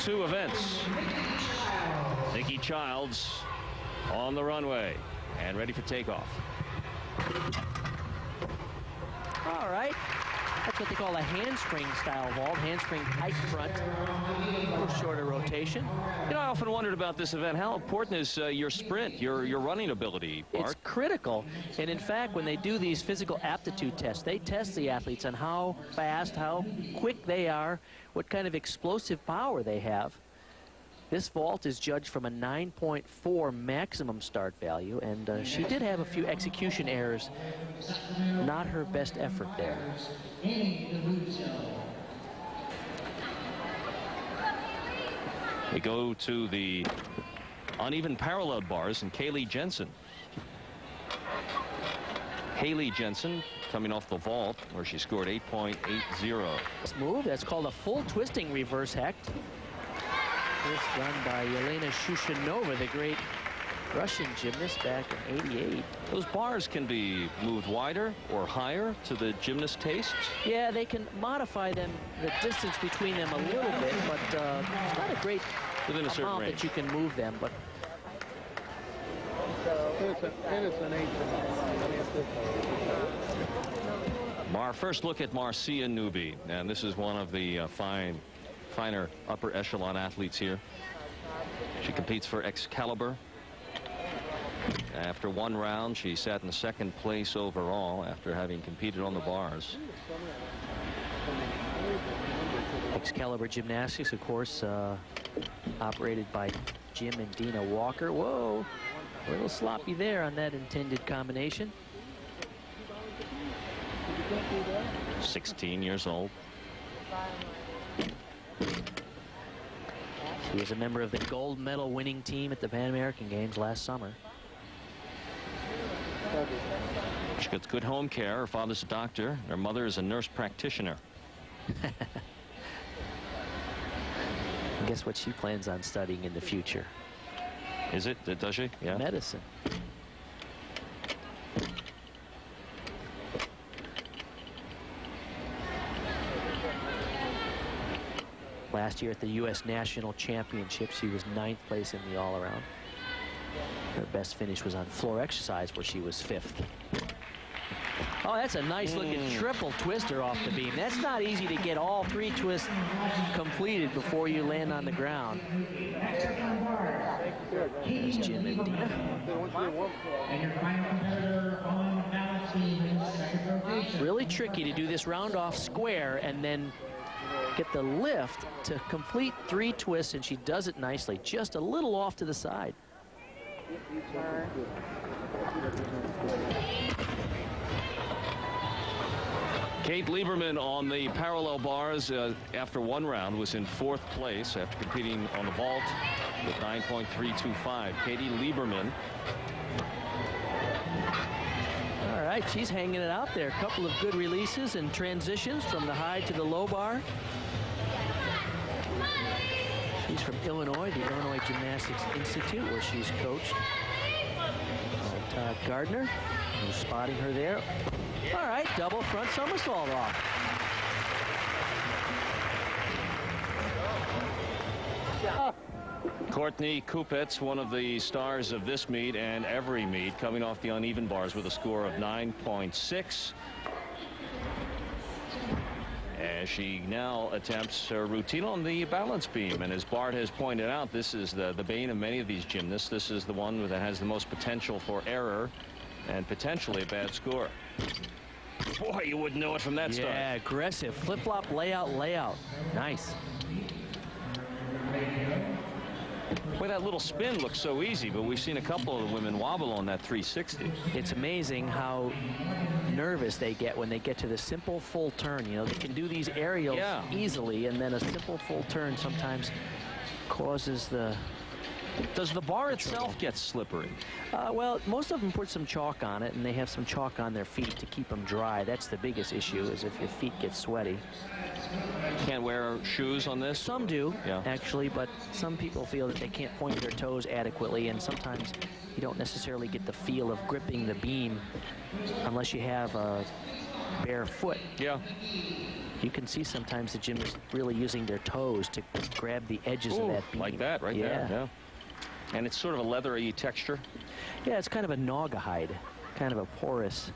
2 events. Nikki Childs on the runway and ready for takeoff. All right. That's what they call a handspring style vault. Handspring tight front, a little shorter rotation. You know, I often wondered about this event. How important is your sprint, your running ability, Bart? It's critical. And in fact, when they do these physical aptitude tests, they test the athletes on how fast, how quick they are, what kind of explosive power they have. This vault is judged from a 9.4 maximum start value, and she did have a few execution errors. Not her best effort there. We go to the uneven parallel bars and Kaylee Jensen. Haley Jensen coming off the vault where she scored 8.80. This move, that's called a full twisting reverse hecht. This done by Yelena Shushanova, the great Russian gymnast back in '88. Those bars can be moved wider or higher to the gymnast taste? Yeah, they can modify them, the distance between them a little bit, but it's not a great within a certain amount range that you can move them. But Our first look at Marcia Newby, and this is one of the finer upper echelon athletes here. She competes for Excalibur. After 1 round, she sat in 2nd place overall after having competed on the bars. Excalibur Gymnastics, of course, operated by Jim and Dina Walker. Whoa, a little sloppy there on that intended combination. 16 years old. She was a member of the gold medal winning team at the Pan American Games last summer. She gets good home care. Her father's a doctor. Her mother is a nurse practitioner. Guess what she plans on studying in the future? Is it? Does she? Yeah. Medicine. Last year at the U.S. National Championship, she was 9th place in the all-around. Her best finish was on floor exercise, where she was 5th. Oh, that's a nice-looking triple twister off the beam. That's not easy to get all 3 twists completed before you land on the ground. There's Jim and Dina. Really tricky to do this round-off square and then get the lift to complete 3 twists, and she does it nicely, just a little off to the side. Kate Lieberman on the parallel bars after 1 round was in 4th place after competing on the vault with 9.325. Katie Lieberman. All right, she's hanging it out there. A couple of good releases and transitions from the high to the low bar. She's from Illinois, the Illinois Gymnastics Institute, where she's coached. Todd Gardner, who's spotting her there. All right, double front somersault off. Courtney Kupets, one of the stars of this meet and every meet, coming off the uneven bars with a score of 9.6. As she now attempts her routine on the balance beam. And as Bart has pointed out, this is the bane of many of these gymnasts. This is the one that has the most potential for error and potentially a bad score. Boy, you wouldn't know it from that start. Yeah, aggressive. Flip-flop, layout, layout. Nice. Boy, that little spin looks so easy, but we've seen a couple of the women wobble on that 360. It's amazing how nervous they get when they get to the simple full turn. You know, they can do these aerials easily, and then a simple full turn sometimes causes the... Does the bar itself get slippery? Well, most of them put some chalk on it, and they have some chalk on their feet to keep them dry. That's the biggest issue, is if your feet get sweaty. Can't wear shoes on this? Some do, actually, but some people feel that they can't point their toes adequately, and sometimes you don't necessarily get the feel of gripping the beam unless you have a bare foot. Yeah. You can see sometimes the gymnasts really using their toes to grab the edges of that beam. Like that right there. Yeah. And it's sort of a leathery texture. Yeah, it's kind of a naugahyde, kind of a porous,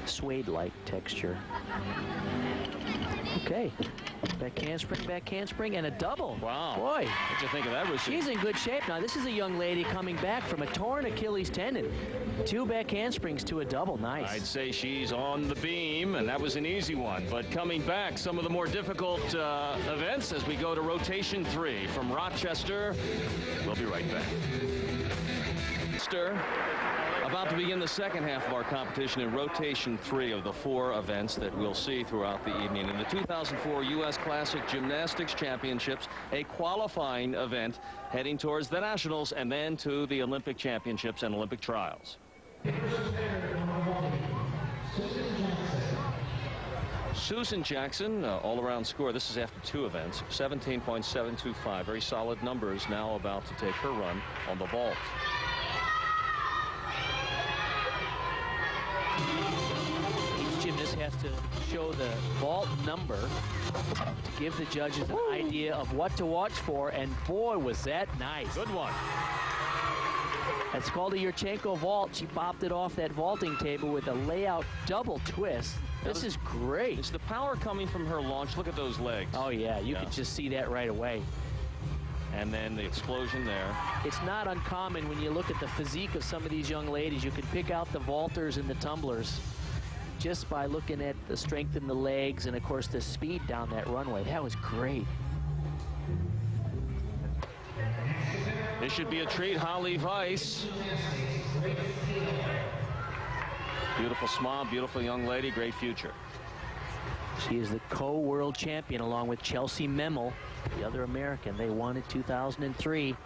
suede-like texture. Okay, back handspring, and a double. Wow. Boy. What'd you think of that routine? She's in good shape now. This is a young lady coming back from a torn Achilles tendon. 2 back handsprings to a double. Nice. I'd say she's on the beam, and that was an easy one. But coming back, some of the more difficult events as we go to rotation 3 from Rochester. We'll be right back. About to begin the second half of our competition in rotation 3 of the 4 events that we'll see throughout the evening. In the 2004 U.S. Classic Gymnastics Championships, a qualifying event heading towards the Nationals and then to the Olympic Championships and Olympic Trials. Susan Jackson, all-around score. This is after 2 events, 17.725. Very solid numbers. Now about to take her run on the vault. Each gymnast has to show the vault number to give the judges an idea of what to watch for, and boy, was that nice. Good one. That's called a Yurchenko vault. She popped it off that vaulting table with a layout double twist. This is great. Is the power coming from her launch? Look at those legs. Oh, yeah, you could just see that right away. And then the explosion there. It's not uncommon when you look at the physique of some of these young ladies. You can pick out the vaulters and the tumblers just by looking at the strength in the legs and, of course, the speed down that runway. That was great. This should be a treat. Holly Weiss. Beautiful smile, beautiful young lady, great future. She is the co-world champion along with Chelsea Memel, the other American. They won in 2003.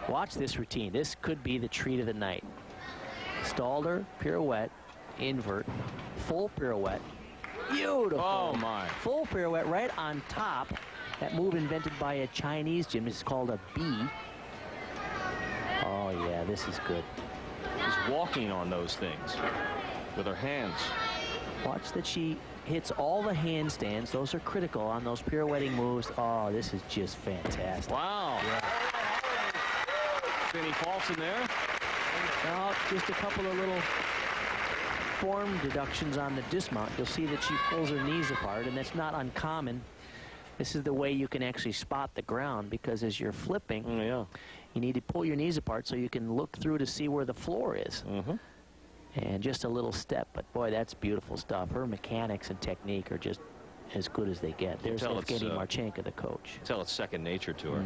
Watch this routine. This could be the treat of the night. Stalder, pirouette, invert, full pirouette. Beautiful. Oh, my. Full pirouette right on top. That move invented by a Chinese gymnast is called a B. Oh, yeah, this is good. She's walking on those things with her hands. Watch that she hits all the handstands. Those are critical on those pirouetting moves. Oh, this is just fantastic. Wow. Yeah. Any faults in there? No, just a couple of little form deductions on the dismount. You'll see that she pulls her knees apart, and that's not uncommon. This is the way you can actually spot the ground, because as you're flipping, you need to pull your knees apart so you can look through to see where the floor is. And just a little step, but boy, that's beautiful stuff. Her mechanics and technique are just as good as they get. There's Evgeny Marchenko, the coach. Tell it's second nature to her.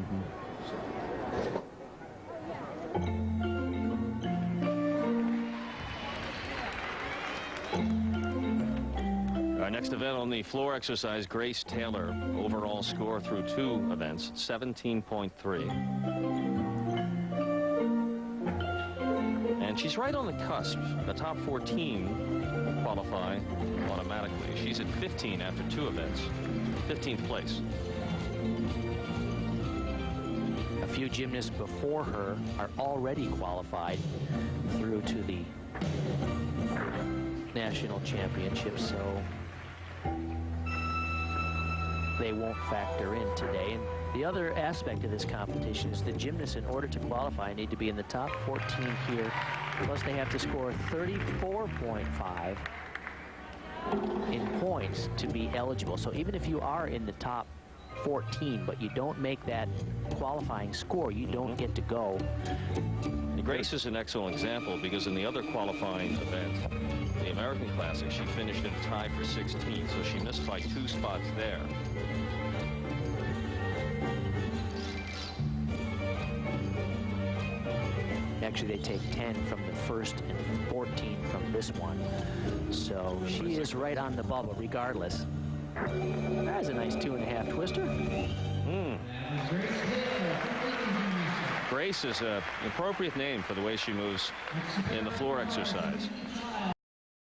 Our next event on the floor exercise, Grace Taylor. Overall score through 2 events, 17.3. And she's right on the cusp. The top 14 will qualify automatically. She's at 15 after 2 events. 15th place. A few gymnasts before her are already qualified through to the national championships, so they won't factor in today. And the other aspect of this competition is the gymnasts, in order to qualify, need to be in the top 14 here. Plus, they have to score 34.5 in points to be eligible. So even if you are in the top 14, but you don't make that qualifying score, you don't get to go. Grace is an excellent example, because in the other qualifying event, the American Classic, she finished in a tie for 16, so she missed by 2 spots there. Actually, they take 10 from the first and 14 from this one. So she is right on the bubble regardless. That's a nice 2.5 twister. Grace is an appropriate name for the way she moves in the floor exercise.